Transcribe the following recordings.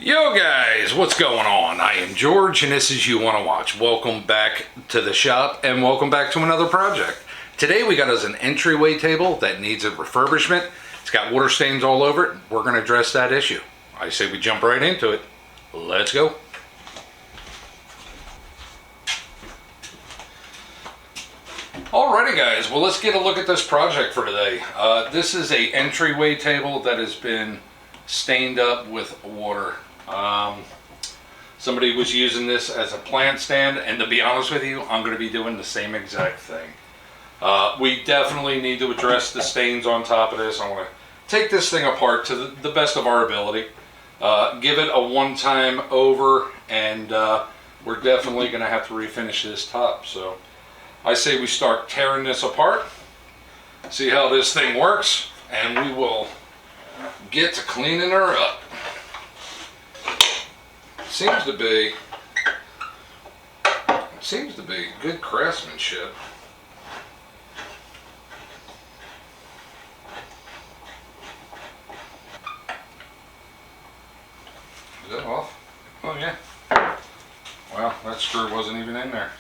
Yo guys, what's going on? I am George and this is You Wanna Watch. Welcome back to the shop and welcome back to another project. Today we got us an entryway table that needs a refurbishment. It's got water stains all over it. We're gonna address that issue. I say we jump right into it. Let's go. Alrighty guys, well let's get a look at this project for today. This is a entryway table that has been stained up with water. Somebody was using this as a plant stand, and to be honest with you, I'm going to be doing the same exact thing. We definitely need to address the stains on top of this. I want to take this thing apart to the best of our ability, give it a one-time over, and we're definitely going to have to refinish this top. So I say we start tearing this apart, see how this thing works, and we will get to cleaning her up. Seems to be good craftsmanship. Is that off? Oh yeah. Wow, that screw wasn't even in there.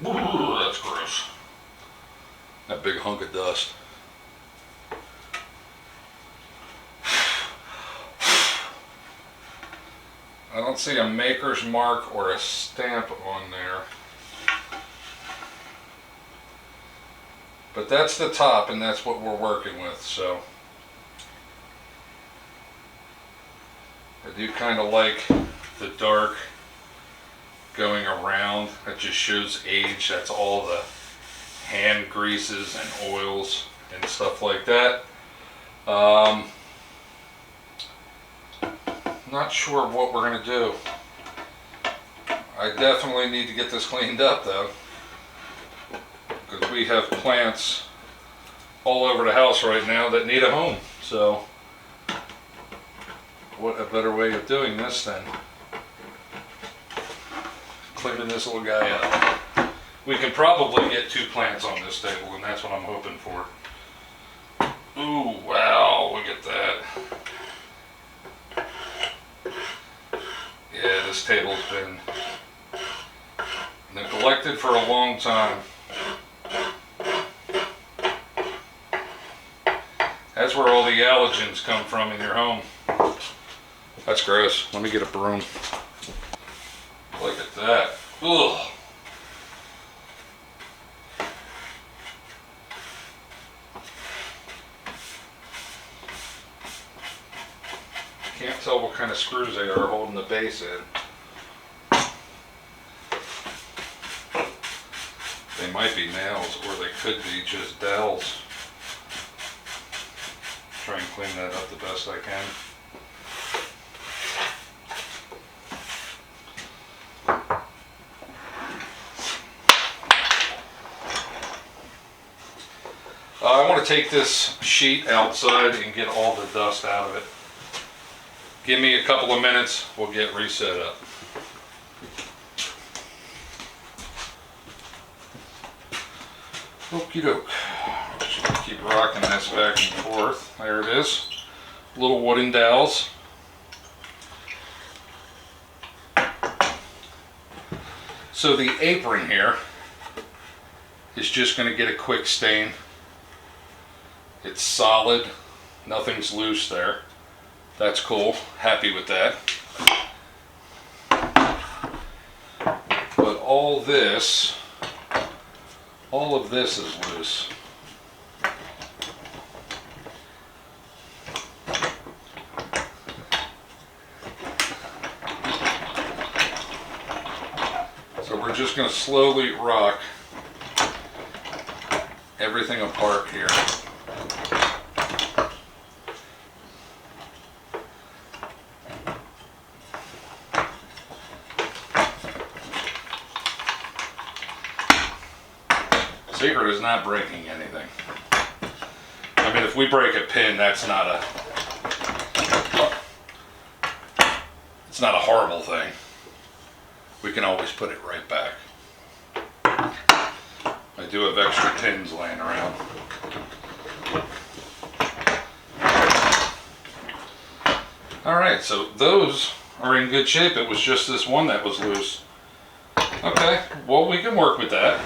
Ooh, that's gross. That big hunk of dust. I don't see a maker's mark or a stamp on there. But that's the top and that's what we're working with, so. I do kind of like the dark going around. That just shows age. That's all the hand greases and oils and stuff like that. Not sure what we're going to do. I definitely need to get this cleaned up though, because we have plants all over the house right now that need a home. So what a better way of doing this than cleaning this little guy up. We can probably get 2 plants on this table, and that's what I'm hoping for. Ooh, wow, look at that. Yeah, this table's been neglected for a long time. That's where all the allergens come from in your home. That's gross. Let me get a broom. Look at that. Ugh. Can't tell what kind of screws they are holding the base in. They might be nails, or they could be just dowels. Try and clean that up the best I can. I want to take this sheet outside and get all the dust out of it. Give me a couple of minutes, we'll get reset up. Okie doke. Just gonna keep rocking this back and forth. There it is. Little wooden dowels. So the apron here is just going to get a quick stain. It's solid, nothing's loose there. That's cool, happy with that. But all of this is loose. So we're just going to slowly rock everything apart here. Secret is not breaking anything. I mean, if we break a pin, it's not a horrible thing. We can always put it right back. I do have extra pins laying around. All right, so those are in good shape. It was just this one that was loose. Okay, well, we can work with that.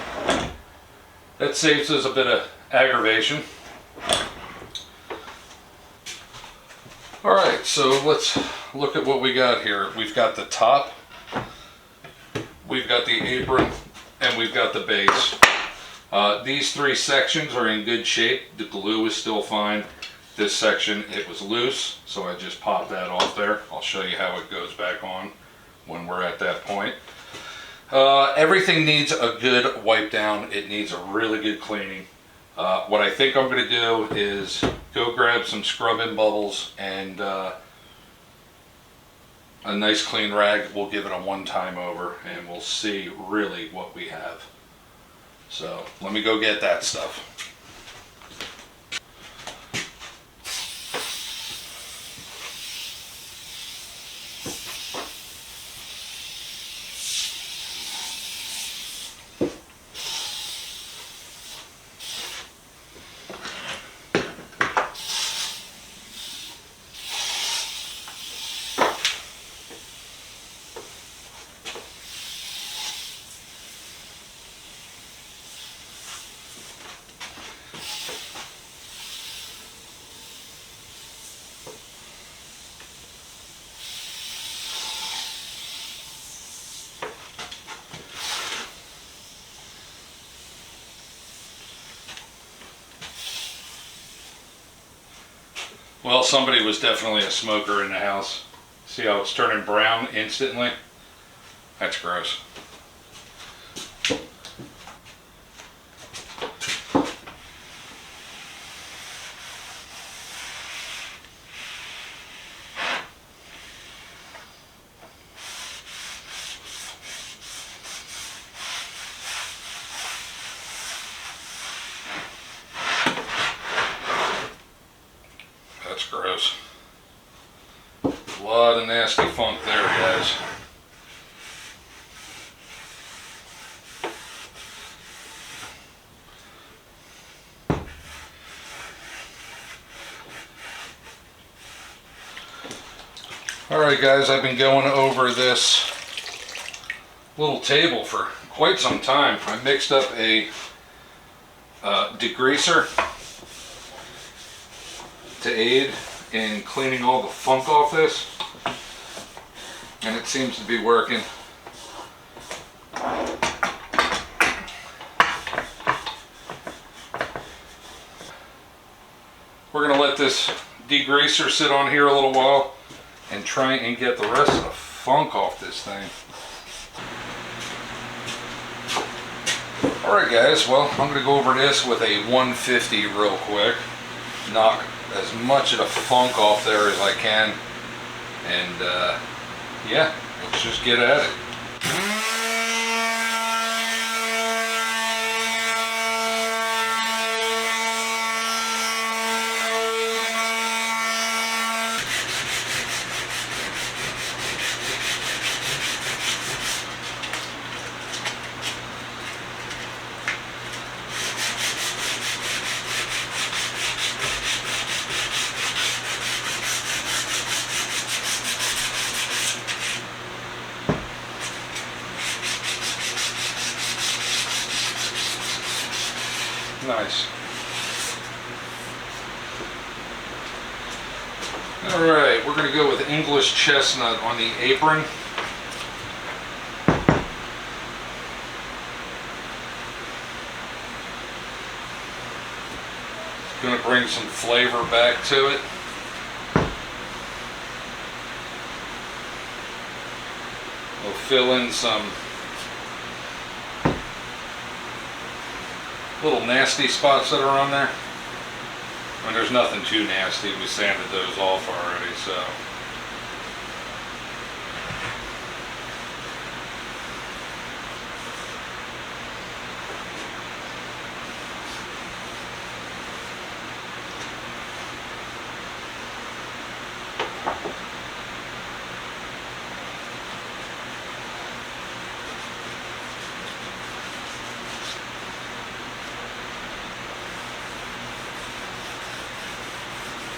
That saves us a bit of aggravation. All right, so let's look at what we got here. We've got the top, we've got the apron, and we've got the base. These three sections are in good shape. The glue is still fine. This section, it was loose, so I just popped that off there. I'll show you how it goes back on when we're at that point. Everything needs a good wipe down. It needs a really good cleaning. What I think I'm going to do is go grab some scrub-in bubbles and a nice clean rag. We'll give it a one-time over and we'll see really what we have. So let me go get that stuff. Well, somebody was definitely a smoker in the house. See how it's turning brown instantly? That's gross. That's gross. A lot of nasty funk there, guys. Alright guys, I've been going over this little table for quite some time. I mixed up a degreaser to aid in cleaning all the funk off this, and it seems to be working. We're going to let this degreaser sit on here a little while and try and get the rest of the funk off this thing. Alright guys, well, I'm going to go over this with a 150 real quick. Knock as much of the funk off there as I can, and yeah, let's just get at it. Nice. Alright, we're going to go with English chestnut on the apron. Going to bring some flavor back to it. We'll fill in some little nasty spots that are on there. I mean, there's nothing too nasty. We sanded those off already, so.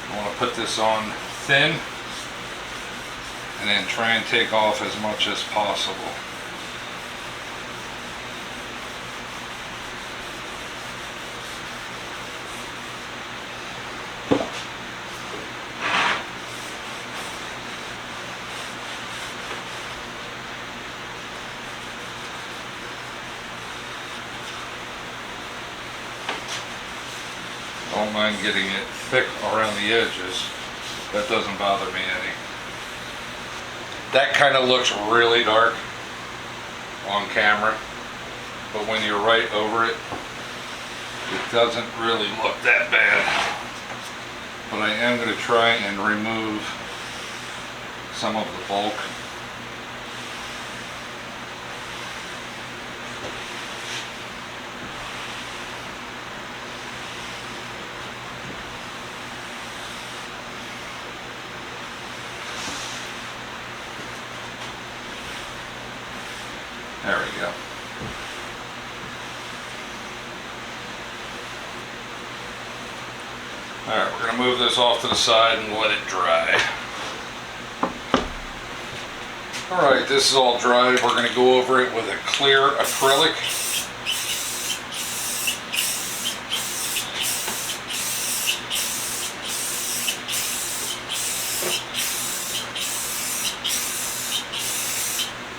I want to put this on thin and then try and take off as much as possible. Don't mind getting it thick around the edges. That doesn't bother me any. That kind of looks really dark on camera, but when you're right over it, it doesn't really look that bad. But I am going to try and remove some of the bulk. There we go. Alright, we're going to move this off to the side and let it dry. Alright, this is all dry. We're going to go over it with a clear acrylic.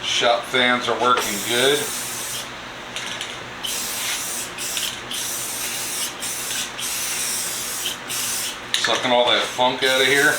Shop fans are working good. Sucking all that funk out of here.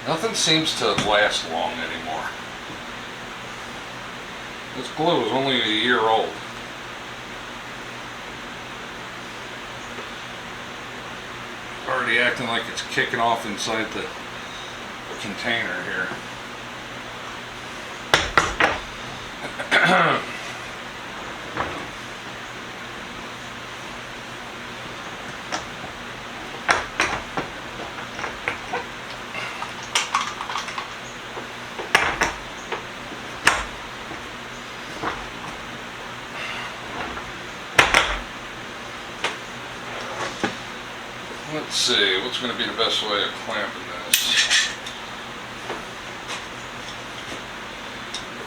Nothing seems to last long anymore. This glue is only a year old. Already acting like it's kicking off inside the container here. Let's see, what's going to be the best way of clamping this?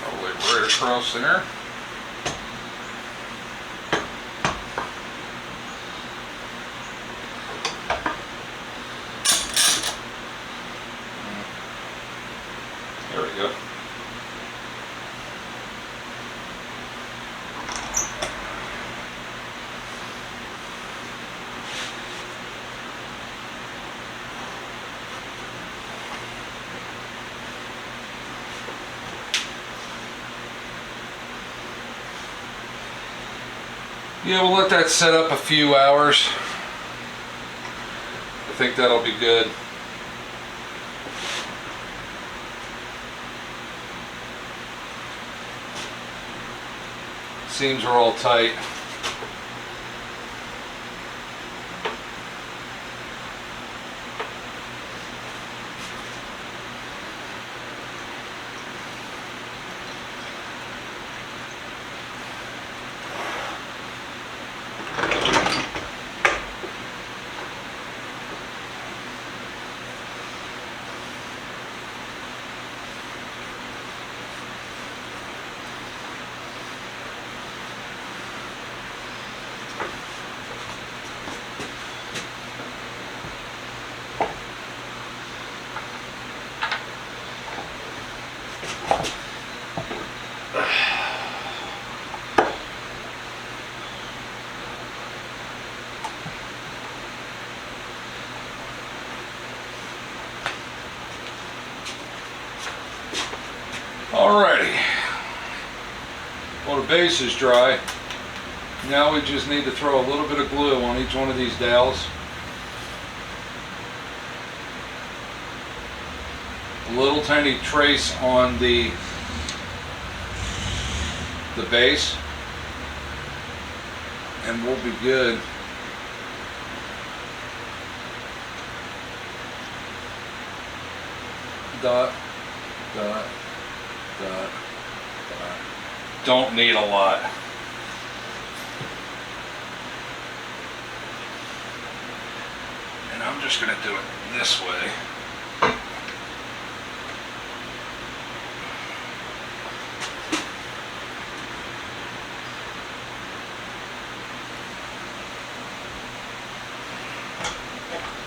Probably right across there. There we go. Yeah, we'll let that set up a few hours. I think that'll be good. Seams are all tight. Alrighty. Well, the base is dry. Now we just need to throw a little bit of glue on each one of these dowels. A little tiny trace on the base, and we'll be good. Dot, dot, dot, dot. Don't need a lot. And I'm just going to do it this way.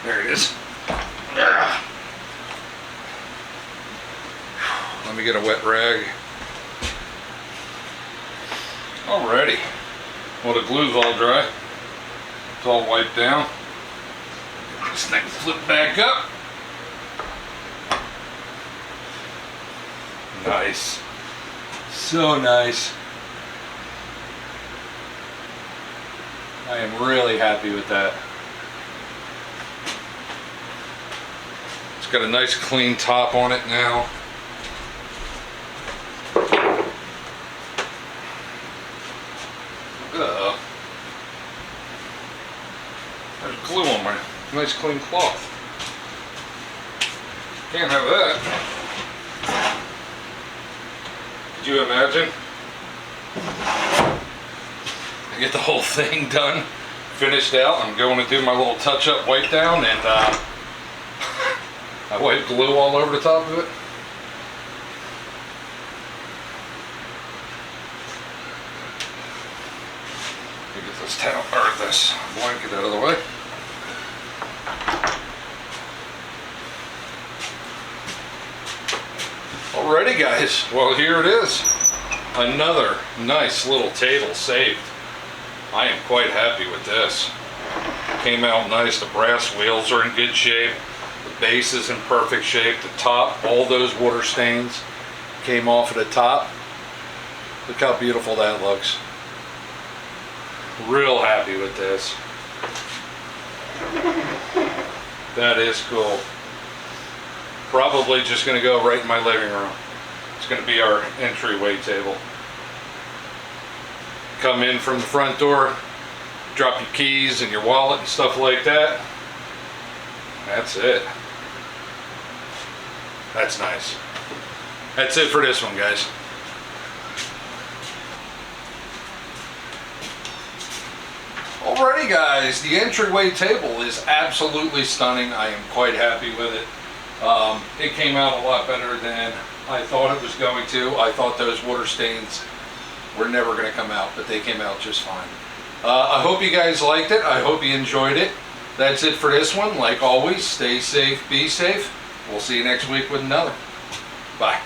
There it is. Let me get a wet rag. Alrighty. Well, the glue's all dry. It's all wiped down. This thing flip back up. Nice. So nice. I am really happy with that. It's got a nice clean top on it now. There's glue on my nice clean cloth. Can't have that. Could you imagine? I get the whole thing done, finished out. I'm going to do my little touch-up wipe down, and I wipe glue all over the top of it. Get this towel or this blanket out of the way. Alrighty guys, well here it is. Another nice little table saved. I am quite happy with this. Came out nice, the brass wheels are in good shape. The base is in perfect shape. The top, all those water stains came off of the top. Look how beautiful that looks. Real happy with this. That is cool. Probably just going to go right in my living room. It's going to be our entryway table. Come in from the front door, drop your keys and your wallet and stuff like that. That's it. That's nice. That's it for this one, guys. Alrighty guys, the entryway table is absolutely stunning. I am quite happy with it. It came out a lot better than I thought it was going to. I thought those water stains were never going to come out, but they came out just fine. I hope you guys liked it. I hope you enjoyed it. That's it for this one. Like always, stay safe, be safe. We'll see you next week with another. Bye.